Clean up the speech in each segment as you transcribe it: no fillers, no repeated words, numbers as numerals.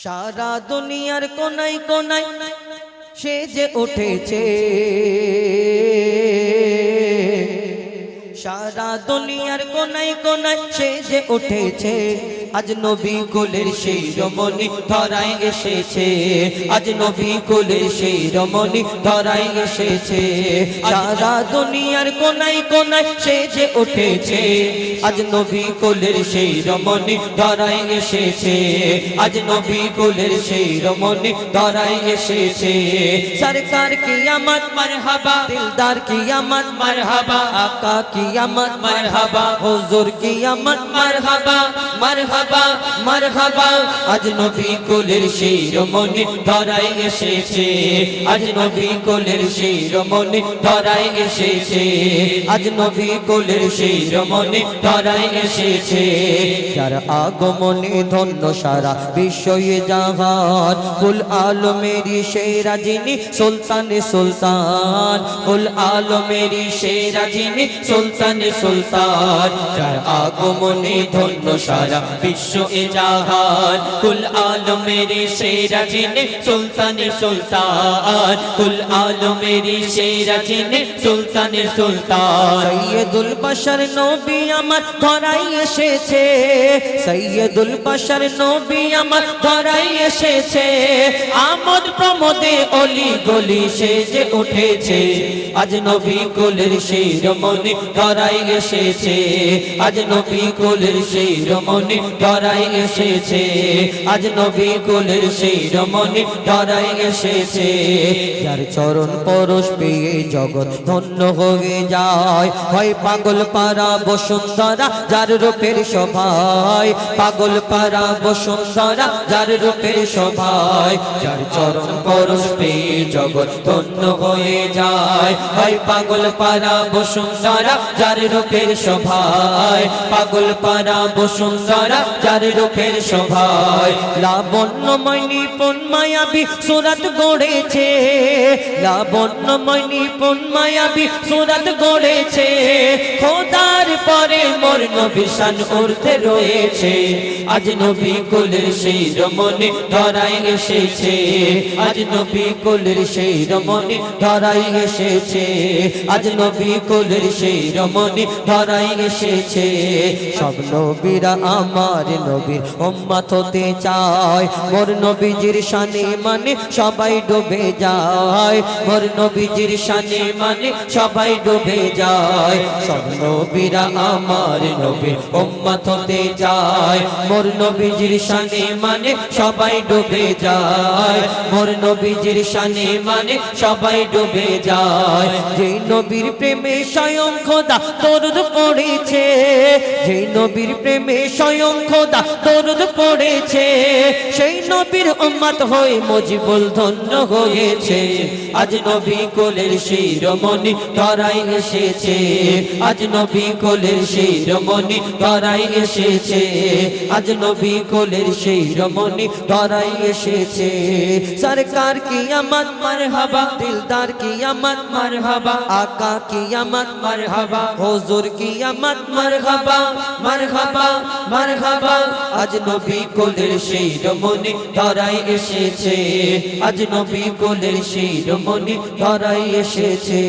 সারা দুনিয়ার কোনায় কোনায় সে যে উঠেছে, সারা দুনিয়ার কোনায় কোনায় সে যে উঠেছে। আজ নবী কুলের সেই রমণী ধরায় এসেছে, আজ নবী কুলের সেই রমণী ধরায় এসেছে। সারা দুনিয়ার কোনায় কোনায় সে যে উঠেছে, আজ নবী কুলের সেই রমণী ধরায় এসেছে, আজ নবী কুলের সেই রমণী ধরায় এসেছে। সরকার কিয়ামত মারহাবা, দিলদার কিয়ামত মারহাবা, আকা কিয়ামত মারহাবা, হুজুর কিয়ামত মারহাবা মারহাবা মারহাবা। আজ নবী কুলের সেই রমণী ধরায় এসেছে, আজ নবী কুলের সেই রমণী ধরায় এসেছে, আজ নবী কুলের সেই রমণী ধরায় এসেছে। যার আগমনে ধন্য সারা বিশ্বয়ে জাহান, কুল আলমেরি সেরা যিনি সুলতানে সুলতান, কুল আলমেরি সেরা যিনি সুলতানে সুলতান। যার আগমনে ধন্য সারা বিশ্ব এ জাহান, কুল আলমেরি সেরা যিনি সুলতানে সুলতান, কুল আলমেরি সেরা যিনি সুলতানে সুলতান। সৈয়দুল বশর নবী আমার ধরায় এসেছে, সৈয়দুল বশর নবী আমার ধরায় এসেছে। আমোদ প্রমোদে অলি গলি সেজে উঠেছে, আজ নবী কুলের সেই রমণী ধরায় এসেছে, আজ নবী কুলের সেই রমণী ধরায় এসেছে, আজ নবী কুলের সেই রমণী ধরায় এসেছে। যার চরণ পরশ পেয়ে জগৎ ধন্য হয়ে যায়, হয় পাগল পারা বসুন্ধরা যার রূপের শোভায়, পাগল পারা বসুন্ধরা যার রূপের শোভায়। যার চরণ পরশ পেয়ে জগৎ ধন্য হয়ে যায়, হয় পাগল পারা বসুন্ধরা যার রূপের শোভায়, পাগল পারা বসুন্ধরা যার রূপের শোভায়। লাবণ্যময় নিপুণ মায়াবী সুরত গড়েছে, লাবণ্যময় নিপুণ মায়াবী সুরত গড়েছে। খোদার পরে মোর নবী শান উর্ধে রয়েছে, আজ নবী কুলের সেই রমণী ধরায় এসেছে, আজ নবী কুলের সেই রমণী ধরায় এসেছে, আজ নবী কুলের সেই রমণী ধরায় এসেছে। সব নবীরা আমার নবীর উম্মত হতে চায়, মোর নবীজির শানে মানে সবাই ডুবে যায়, মোর নবীজির শানে মানে সবাই ডুবে যায়। সব নবীরা আমার নবীর উম্মত হতে চায়, মোর নবীজির শানে মানে সবাই ডুবে যায়, মোর নবীজির শানে মানে সবাই ডুবে যায়। যে নবীর প্রেমে স্বয়ং খোদা দরুদ পড়েছে, যে নবীর প্রেমে স্বয়ং খোদা দরুদ পড়েছে, সেই নবীর উম্মত হয়ে মুজিবুল ধন্য হয়েছে। আজ নবী কুলের সেই রমণী ধরায় এসেছে, আজ নবী কুলের সেই রমণী ধরায় এসেছে, আজ নবী কুলের সেই রমণী ধরায় এসেছে। সরকার কিয়ামত মারহাবা, দিলদার কিয়ামত মারহাবা, আকা কিয়ামত মারহাবা, হুজুর কিয়ামত মারহাবা মারহাবা মারহাবা। আজ নবী কুলের সেই রমণী ধরায় এসেছে, আজ নবী কুলের সেই রমণী ধরায় এসেছে,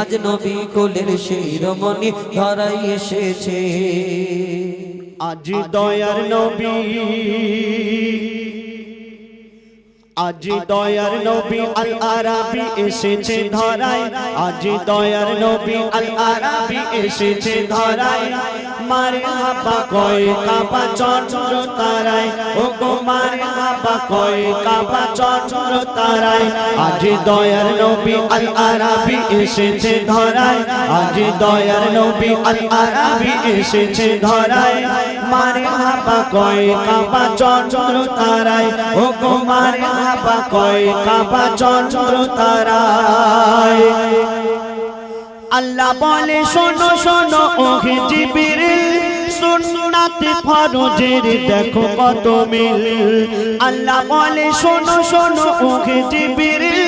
আজ নবী কুলের সেই রমণী ধরায় এসেছে। আজ দয়ার নবী, আজ দয়ার নবী আল আরাবী এসেছে ধরায়, আজ দয়ার নবী আল আরাবী এসেছে ধরায়। মারহাবা কয় কাবা চন্দ্র তারায়, ও গো মারহাবা কয় কাবা চন্দ্র তারায়। আজ দয়ার নবী আল আরাবী এসেছে ধরায়, আজ দয়ার নবী আল আরাবী এসেছে ধরায়। মারহাবা কয় কাবা চন্দ্র তারায়, ও গো মারহাবা কয় কাবা চন্দ্র তারায়। আল্লাহ বলে শোনো শোনো ওহে জিবরিল, সুন্নাতে ফরজের দেখো কত মিল। আল্লাহ বলে শোনো শোনো ওহে জিবরিল,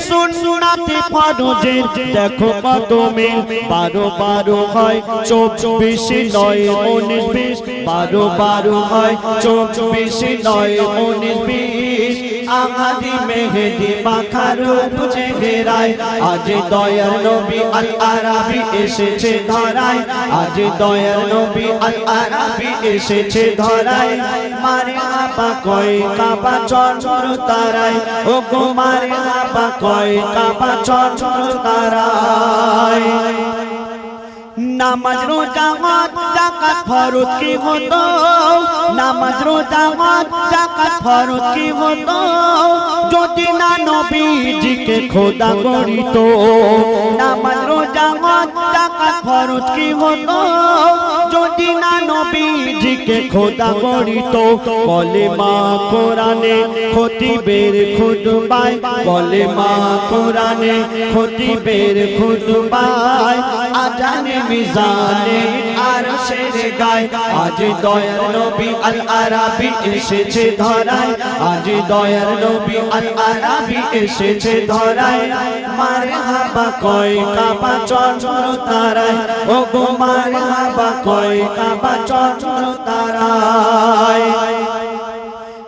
সুন্নাতে ফরজের দেখো কত মিল। 12 12 হয় 24 9 19 20, 12 12 হয় 24 9 19 20। মাহাদি মেহেদি মাখা রূপ চেহারায় আজ দয়ার নবী আল আরাবী এসেছে ধরায় আজ দয়ার নবী আল আরাবী এসেছে ধরায় মারহাবা কয় কাবা চন্দ্র তারায় ও গো মারহাবা কয় কাবা চন্দ্র তারায় নামাজ রোজা হজ যাকাত ফরজ কি হতো নামাজ রোজা হজ যাকাত ফরজ কি হতো যদি না নবীজিকে খোদা করিত নামাজ রোজা হজ যাকাত ফরজ কি হতো যদি না নবীজিকে খোদা করিত কলেমা কোরআনে খতিবের খুতবায় কলেমা কোরআনে খতিবের খুতবায় আজানে মিজানে আরশের গায় আজ দয়ার নবী আল আরাবী এসেছে ধরায় আজ দয়ার নবী আল আরাবী এসেছে ধরায় মারহাবা কয় কাবা চন্দ্র তারায় ও গো মারহাবা কয় কাবা চন্দ্র তারায়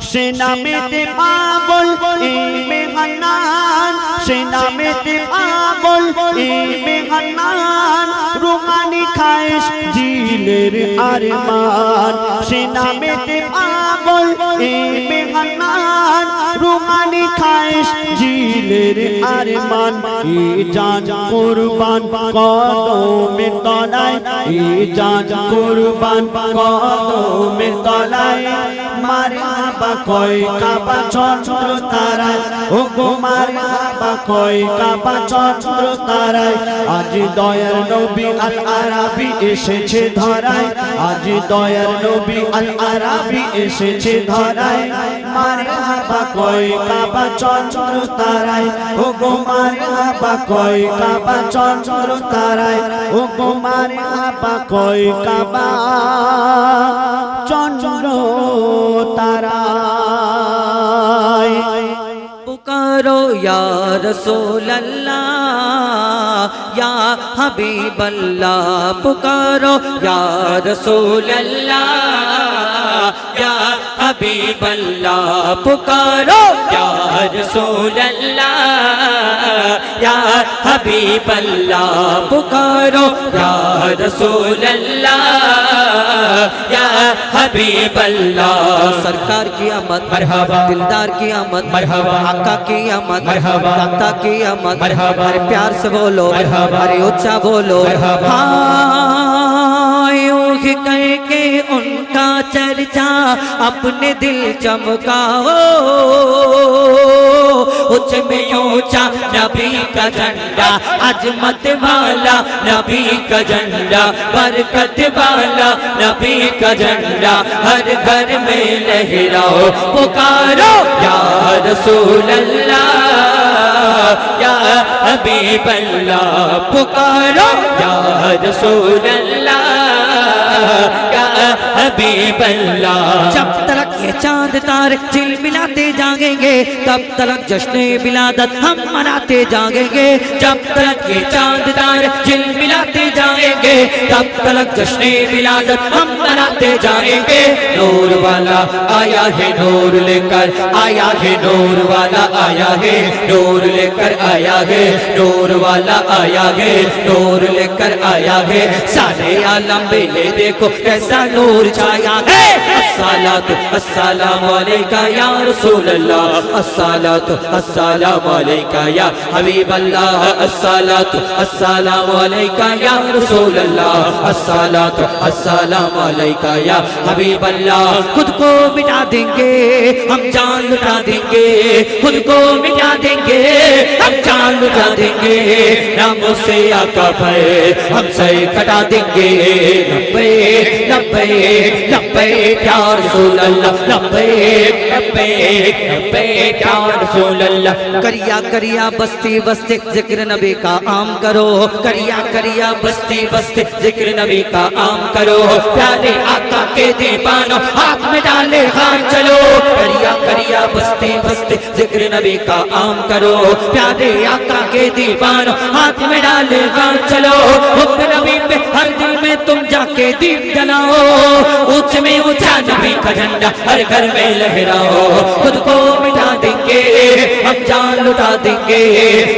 সে নামেতে পাগল এই মেঘনান সে নামেতে পাগল এই মেঘনান রুমানি খায়েশ জিলের আরমান সে নামেতে পাগল এই মেঘনান রুমানি খায়েশ জিলের আরমান ই জান কুরবান কদমের তলায় ই জান কুরবান কদমের তলায় মারহাবা কয় কাবা চন্দ্র তারায় ও গো মারহাবা কয় কাবা চন্দ্র তারায় আজ দয়ার নবী আল আরাবী এসেছে ধরায় আজ দয়ার নবী আল আরাবী এসেছে ধরায় মারহাবা কয় কাবা চন্দ্র তারায় ও গো মারহাবা কয় কাবা চন্দ্র তারায় ও গো মারহাবা কয় কাবা চন্দ্র তারায় पुकारो या रसूल अल्लाह या हबीब अल्लाह पुकारो या रसूल अल्लाह या हबीब अल्लाह पुकारो या रसूल अल्लाह या हबीब अल्लाह पुकारो या रसूल अल्लाह या हबीब अल्लाह सरकार की आमद मरहबा दिलदार की आमद मरहबा आका की आमद मरहबा दाता की आमद मरहबा अरे प्यार से बोलो मरहबा अरे ऊंचा बोलो मरहबा करके उनका चर्चा अपने दिल चमकाओ उच्च में ऊंचा नबी का झंडा अजमत वाला नबी का झंडा बरकत वाला नबी का झंडा हर घर में लहराओ पुकारो या रसूल अल्लाह या हबीब अल्लाह पुकारो या रसूल अल्लाह या हबीब अल्लाह जब तक ये चांद तारे झिलमिलाते जागेंगे तब तक जश्न विलादत हम मनाते जागेंगे जब तक ये चांद तारे झिलमिलाते जाएंगे तब तक जश्न विलादत हम मनाते जाएंगे नूर वाला आया है नूर लेकर आया है नूर वाला आया है नूर लेकर आया है नूर वाला आया है नूर लेकर आया है सारे आलम में देखो कैसा नूर छाया है अस्सलातु अस्सलामु अलैका या रसूल अल्लाह अस्सलातु अस्सलामु अलैका या हबीब अल्लाह अस्सलातु अस्सलामु अलैका या रसूल अल्लाह अस्सलातु अस्सलामु अलैका या हबीब अल्लाह खुद को मिटा देंगे हम जान लुटा देंगे खुद को मिटा देंगे हम जान लुटा देंगे नामों से आका पर हम सर कटा देंगे लब्बैक लब्बैक लब्बैक या रसूल अल्लाह लब्बैक लब्बैक लब्बैक या रसूल अल्लाह करिया करिया बस्ती बस्ती जिक्र नबी का आम करो करिया करिया बस्ती बस्ती जिक्र नबी का आम करो प्यारे आका के दीवानो हाथ में डाले हाथ चलो करिया करिया बस्ती बस्ती जिक्र नबी का आम करो प्यारे आका के दीवानो हाथ में डाले हाथ चलो हुक्म नबी पे हर दिल में तुम जाके दीप जलाओ ऊंच में ऊंचा नबी का झंडा हर घर में लहराओ खुद को मिटा देंगे लुटा देंगे,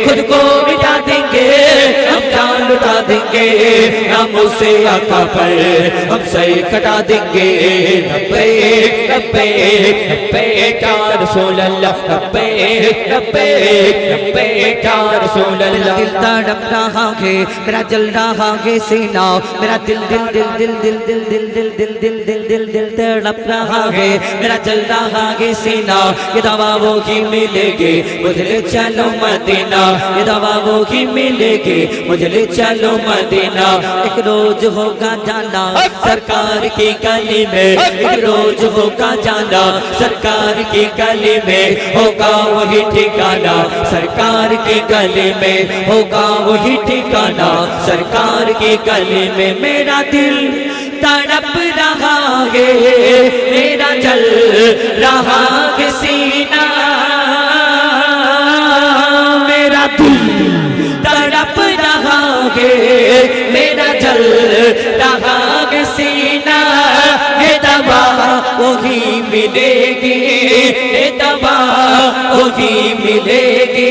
खुद को मिटा देंगे, हम जान लुटा देंगे, नामों से आका पर हम सर कटा देंगे। लब्बैक लब्बैक लब्बैक या रसूल अल्लाह, लब्बैक लब्बैक लब्बैक या रसूल अल्लाह। दिल तड़प रहा है, मेरा जल रहा है सीना, मेरा दिल दिल दिल दिल दिल दिल दिल दिल दिल दिल दिल दिल दिल तड़प रहा है, मेरा जल रहा है सीना। ये दवा वो ही मिलेगी, मुझे ले चलो मदीना, ये दवा वो ही मिलेगी, मुझे ले चलो मदीना। एक रोज होगा जाना सरकार की गली में, एक रोज होगा जाना सरकार की गली में, होगा वही ठिकाना सरकार की गली में, होगा वही ठिकाना सरकार की गली में। मेरा दिल तड़प रहा है, मेरा जल रहा है सीना, मेरा दिल तड़प रहा है, मेरा जल रहा है सीना। ये दवा वही मिलेगी, ये दवा वही मिलेगी,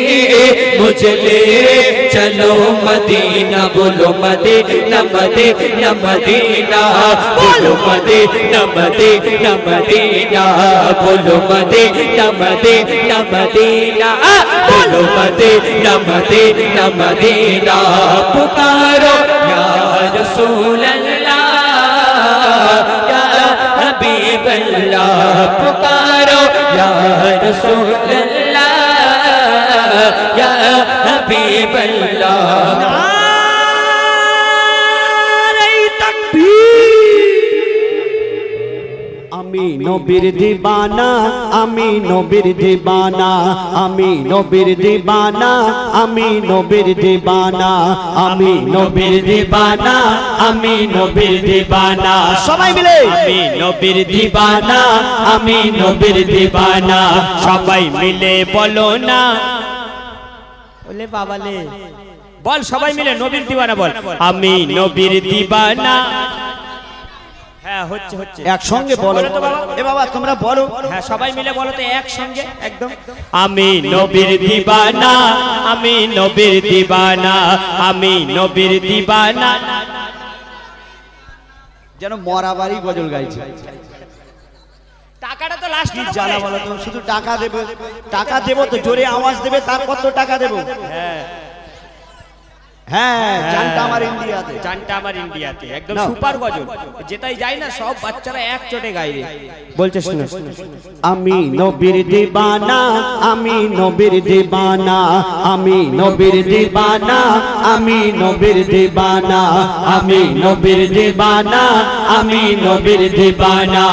मुझे ले चलो मदीना। बोलो मदीना मदीना मदीना, बोलो मदीना मदीना मदीना, बोलो मदीना मदीना मदीना, बोलो मदीना मदीना मदीना। पुकारो या रसूल अल्लाह, या हबीब अल्लाह, पुकारो या रसूल अल्लाह, या हबीब अल्लाह। আমি নবীর দিবানা, আমি নবীর দিবানা, আমি নবীর দিবানা, আমি নবীর দিবানা, আমি নবীর দিবানা, আমি নবীর দিবানা। সবাই মিলে আমি নবীর দিবানা, আমি নবীর দিবানা। সবাই মিলে বলো না, বলে বাবালে বল, সবাই মিলে নবীর দিবানা বল, আমি নবীর দিবানা। হ্যাঁ হচ্ছে হচ্ছে, একসঙ্গে বলো তো বাবা। এ বাবা তোমরা বলো, হ্যাঁ সবাই মিলে বলো তো একসঙ্গে একদম। আমি নবীর দিবানা, আমি নবীর দিবানা, আমি নবীর দিবানা। যেন মরা বাড়ি গজল গাইছে। টাকাটা তো লাস্ট জানা বলো তো, শুধু টাকা দেবে, টাকা দেবো তো, জোরে আওয়াজ দেবে, তারপর তো টাকা দেবো। হ্যাঁ হ্যাঁ, জানটা আমার ইন্ডিয়াতে, জানটা আমার ইন্ডিয়াতে, একদম সুপার গজল, যেটাই যাই না সব বাচ্চারা এক চোটে গায় রে। বলছে শুনো, আমি নবীর দিবানা, আমি নবীর দিবানা, আমি নবীর দিবানা, আমি নবীর দিবানা, আমি নবীর দিবানা, আমি নবীর দিবানা,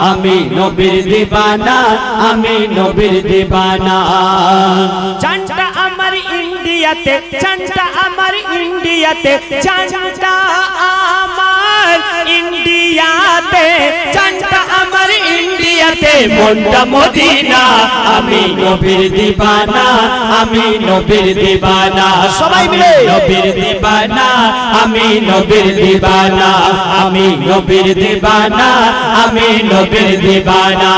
আমি নবীর দিবানা, আমি নবীর দিবানা। জানটা আমার ইন্ডিয়াতে, জানটা আমার ইন্ডিয়াতে, জানটা আমার ইন্ডিয়াতে, জানটা আমার ইন্ডিয়াতে, মনটা মদিনা। আমি নবীর দিবানা, আমি নবীর দিবানা। সবাই মিলে নবীর দিবানা, আমি নবীর দিবানা, আমি নবীর দিবানা, আমি নবীর দিবানা।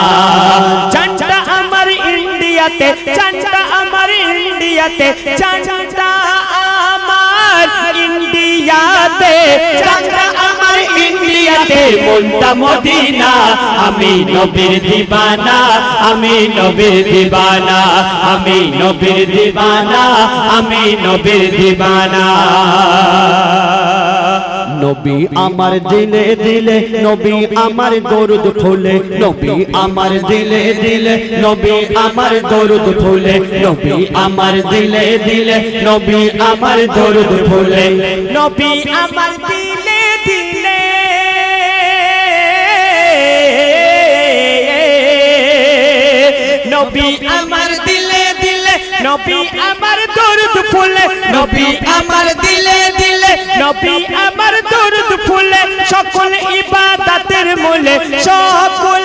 জানটা আমার ইন্ডিয়াতে, জানটা আমার ইন্ডিয়াতে, জানটা আমার ইন্ডিয়াতে, জানটা আমার ইন্ডিয়াতে, মনটা মদিনা। আমি নবীর দিবানা, আমি নবীর দিবানা, আমি নবীর দিবানা, আমি নবীর দিবানা। নবী আমার দিলে দিলে, নবী আমার দরুদ ফুলে, নবী আমার দিলে দিলে, নবী আমার দরুদ ফুলে, নবী আমার দিলে দিলে, নবী আমার দরুদ ফুলে, নবী আমার দিলে দিলে, নবী আমার দিলে দিলে, নবী আমার দরুদ ফুলে, নবী আমার দিলে দিলে, নবী আমার দরুদ ফুলে। সকল ইবাদতের মূলে, সকল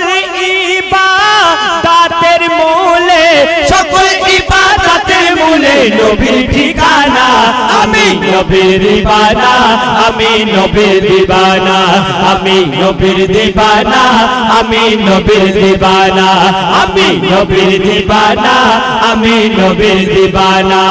ইবাদতের মূলে, সকল ইবাদতের মূলে নবীর ঠিকানা। আমি নবীর দিবানা আমি নবীর দিবানা আমি নবীর দিবানা আমি নবীর দিবানা আমি নবীর দিবানা আমি নবীর দিবানা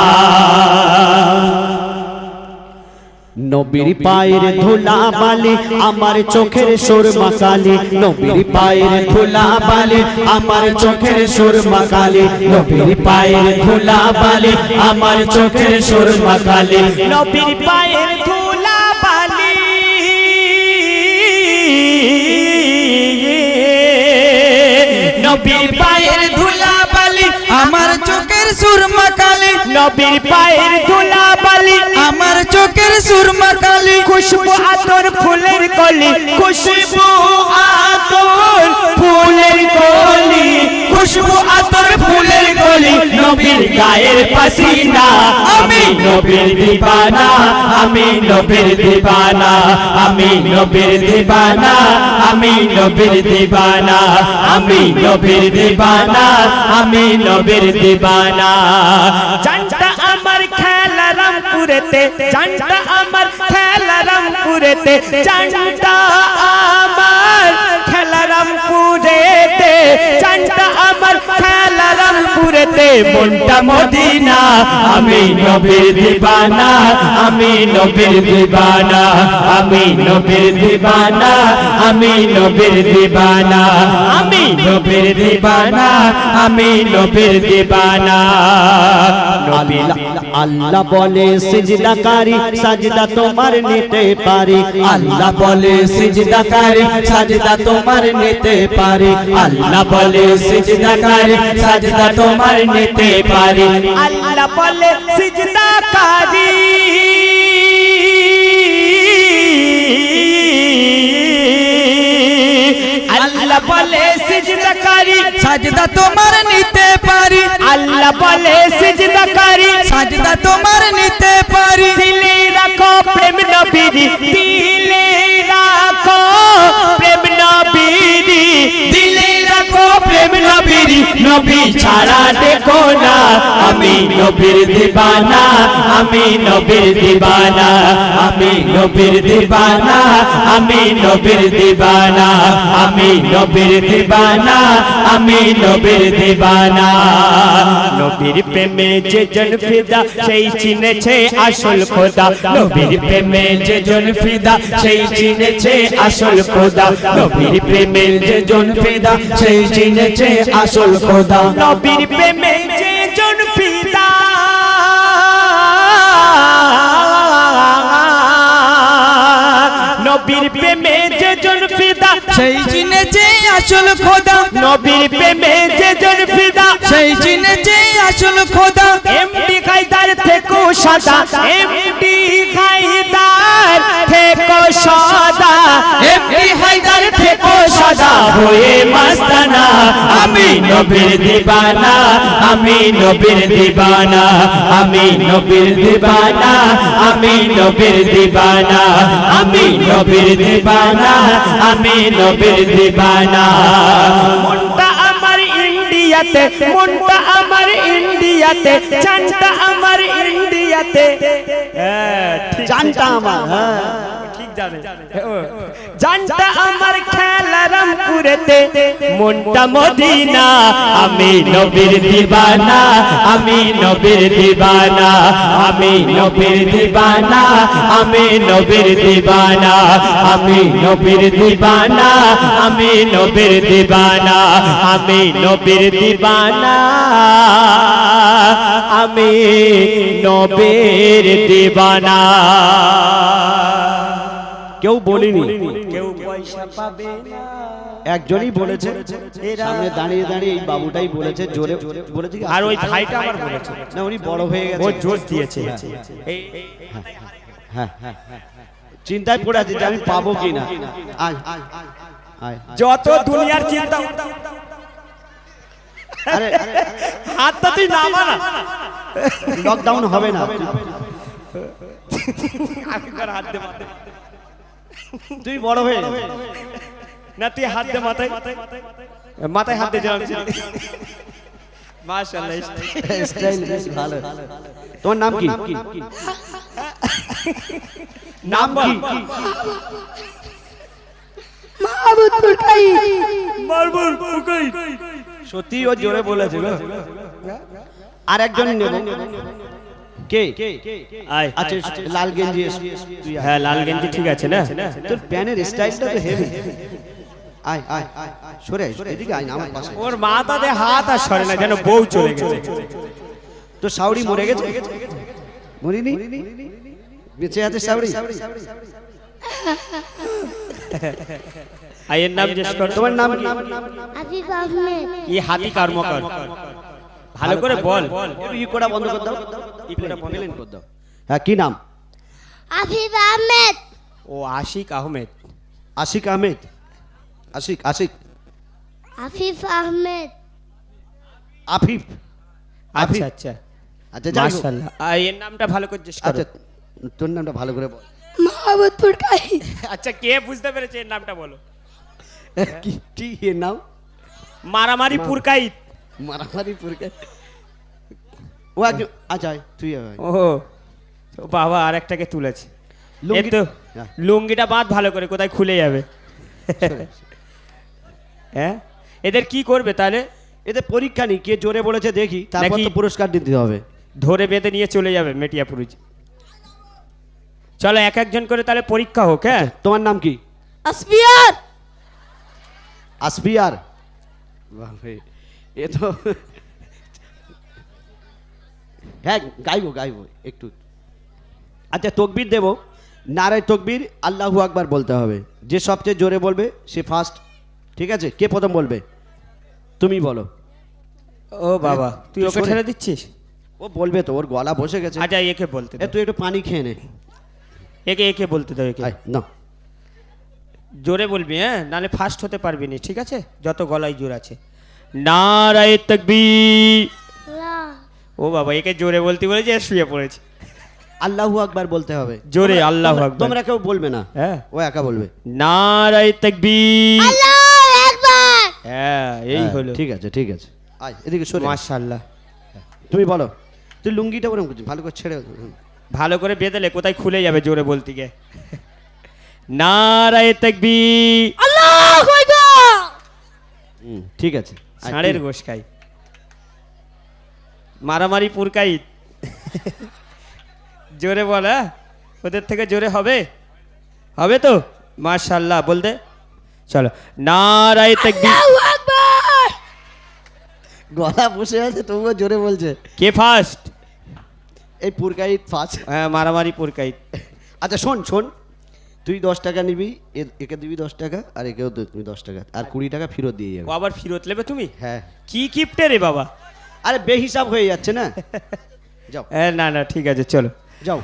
নবীর পায়ের ধুলা বালি আমার চোখের সুরমা কালি নবীর পায়ের ধুলা বালি আমার চোখের সুরমা কালি নবীর পায়ের ধুলা বালি আমার চোখের সুরমা কালি নবীর পায়ের ধুলা বালি নবীর পায়ের ধুলা বালি আমার চোখের সুরমা কালি নবীর পায়ের ধুলা বালি আমার চোখের সুরমা কালি খুশবু আতর ফুলের কলি খুশবু আতর ফুলের কলি খুশবু আতর ফুলের কলি নবীর গায়ের পাসিনা আমি নবীর দিবানা আমি নবীর দিবানা আমি নবীর দিবানা আমি নবীর দিবানা আমি নবীর দিবানা আমি নবীর দিবানা জানটা আমার খেলা রামপুরেতে জানটা আমার খেলা রামপুরেতে জানটা আমার খেলা রামপুরেতে জানটা আমার খেলা রামপুরেতে মনটা মদিনা আমি নবীর দিবানা আমি নবীর দিবানা আমি নবীর দিবানা আমি নবীর দিবানা আমি নবীর দিবানা আমি নবীর দিবানা আল্লাহ বলে সিজদাকারী সাজদা তোমার নিতে পারি আল্লাহ বলে সিজদাকারী সাজদা তোমার নিতে পারি আল্লাহ বলে সিজদাকারী সাজদা তোমার নিতে পারি আল্লাহ বলে সিজদাকারী আল্লাহ বলে সিজদাকারী সাজদা তোমার নিতে পারি আল্লাহ বলে সিজদাকারী সাজদা তোমার নিতে পারি দিলে রাখো প্রেম নবীরি দিলে রাখো প্রেম নবীরি দিলে রাখো প্রেম নবীরি নবী ছাড়া দেখো না আমি নবীর দিবানা আমি নবীর দিবানা আমি নবীর দিবানা আমি নবীর দিবানা আমি নবীর দিবানা আমি নবীর দিবানা নবীর প্রেমে যে জন ফিদা সেই চিনেছে আসল খোদা নবীর প্রেমে যে জন ফিদা সেই চিনেছে আসল খোদা নবীর প্রেমে যে জন ফিদা সেই চিনেছে আসল খোদা নবীর প্রেমে যে জন ফিদা নবীর প্রেমে যে জন ফিদা সেই চিনেছে আসল খোদা নবীর প্রেমে যে জন ফিদা সেই চিনেছে আসল খোদা এমডি খাইদার থেকো সাদা এমডি খাইদার থেকো সাদা এমডি হায়দার থেকো সাদা হয়ে মাস্তানা আমি নবীর দিবানা আমি নবীর দিবানা আমি নবীর দিবানা আমি নবীর দিবানা আমি নবীর দিবানা আমি নবীর দিবানা মনটা আমার ইন্ডিয়াতে মনটা আমার ইন্ডিয়াতে জানটা আমার ইন্ডিয়াতে জানটা আমার ঠিক জানে জানটা আমার খেলা রামপুরেতে মনটা মদিনা আমি নবীর দিবানা আমি নবীর দিবানা আমি নবীর দিবানা আমি নবীর দিবানা আমি নবীর দিবানা আমি নবীর দিবানা আমি নবীর দিবানা আমি নবীর দিবানা কেউ বলিনি, কেউ পয়সা পাবে না একজনই বলেছে, সামনে দাঁড়িয়ে দাঁড়িয়ে এই বাবুটাই বলেছে, জোরে বলেছে। আর ওই ভাইটা আমার বলেছে না, উনি বড় হয়ে গেছে, ও জোশ দিয়েছে। হ্যাঁ, চিন্তায় পড়ে আছে যে আমি পাবো কিনা। যত দুনিয়ার চিন্তা, আরে হাতটা তুই নামা না, লকডাউন হবে না, তুই বড় হয়ে না, তুই হাত দে মাথায়, মাথায় হাত দে দিলাম। মাশাআল্লাহ, স্টাইল বেশ ভালো। তোমার নাম কি? নাম কি? মাহমুদ পুরকাই। সত্যি ও জোরে বলেছে গো। আর একজন নেব। কে? আয় আচ্ছা লাল গেঞ্জি তুই আয়। হ্যাঁ লাল গেঞ্জি ঠিক আছে না তোর প্যানের স্টাইলটা তো হেভি। আয় আয় আয় সরে এদিকে আয় না আমার পাশে। ওর মাথাতে হাত আর সরে না যেন বউ চলে গেছে তোর শাওড়ি মরে গেছে? মরিনি? বেঁচে আছে শাওড়ি? আয়ের নাম জিজ্ঞেস কর তোমার নাম কি? আফিফ আহমেদ। ই হাতি কর্মকার ভালো করে বল একটু ই করা বন্ধ কর দাও। ই করা বন্ধ প্লেন কর দাও। হ্যাঁ কি নাম? আফিফ আহমেদ। ও আশিক আহমেদ আশিক আহমেদ। আশিক আশিক আফিফ আহমেদ। আফিফ। আফিফ। আচ্ছা আচ্ছা আচ্ছা যাই হোক। মাশাআল্লাহ আয়ের নামটা ভালো করে জিজ্ঞেস কর আচ্ছা তোর নামটা ভালো করে বল। মাহমুদ পুরকাই। আচ্ছা কে বুঝতে পেরেছে এর নামটা বলো কি কি এর নাম? মারামারি পুরকাইত মারামারি পুরকে। ও একজন আচ্ছা তুই আয়। ও তো বাবা আর একটাকে তুলেছে লুঙ্গি- এই তো হ্যাঁ। লুঙ্গিটা বাঁধ ভালো করে কোথায় খুলে যাবে সরে। হ্যাঁ এদের কি করবে তাহলে এতে পরীক্ষা নেই, কে জোরে বলেছে দেখি, তারপর নাকি- তো পুরস্কার দিতে হবে। ধরে বেঁধে নিয়ে চলে যাবে মেটিয়াপুরুজ চলো এক একজন করে তাহলে পরীক্ষা হোক হ্যাঁ তোমার নাম কি? আসবিয়ার। আসবিয়ার। বাপরে, এ তো হ্যাঁ গাইবো গাইবো একটু। আচ্ছা তকবীর দেব, নারায় তকবীর আল্লাহু আকবার বলতে হবে। যে সবচেয়ে জোরে বলবে সে ফার্স্ট। ঠিক আছে, কে প্রথম বলবে? তুমি বলো। ও বাবা তুই তুই ওকে সরে। ঠেলে দিচ্ছিস ও বলবে তো, ওর গলা বসে গেছে। আচ্ছা একে বলতে এ দাও তুই একটু পানি খেয়ে নে। একে একে বলতে দাও একে আয় না। জোরে বলবি হ্যাঁ নালে ফার্স্ট হতে পারবি না ঠিক আছে যত গলায় জোর আছে নারায়ে তাকবীর আল্লাহ। ও বাবা একে জোরে বলতে বলেছে আর শুয়ে পড়েছে আল্লাহু আকবার বলতে হবে। জোরে আল্লাহু তোমরা- আকবার তোমরা কেউ বলবে না, হ্যাঁ ও একা বলবে। নারায়ে তাকবীর আল্লাহু আকবার। হ্যাঁ এই হ্যাঁ, হলো ঠিক আছে ঠিক আছে। আয় এদিকে সরে আয়। মাশাআল্লাহ তুমি বলো। তুই লুঙ্গিটা ওরকম করছিস, ভালো করে ছেড়ে। ভালো করে বেঁধেলে কোথায় খুলে যাবে জোরে বলতে গিয়ে নারায়ে তাকবীর আল্লাহু আকবার। ঠিক আছে। আয়, ষাঁড়ের তুই- গোশ খাই মারামারি পুরকাই জোরে বল হ্যাঁ ওদের থেকে জোরে হবে হবে তো মাশাআল্লাহ বলতে চলো নারায়ে তাকবীর আল্লাহু আকবার। গলা বসে আছে তবুও জোরে বলছে। কে ফার্স্ট এই পুরকাইত ফার্স্ট। হ্যাঁ মারামারি পুরকাই আচ্ছা শোন শোন, তুই 10 টাকা নিবি, একে দিবি 10 টাকা, আর একেও তুমি 10 টাকা, আর 20 টাকা ফেরত দিয়ে যাবে। ও আবার ফেরত নেবে তুমি হ্যাঁ, কি গিফটে রে বাবা আরে বেহিসাব হয়ে যাচ্ছে না। যাও না না ঠিক আছে চলো যাও।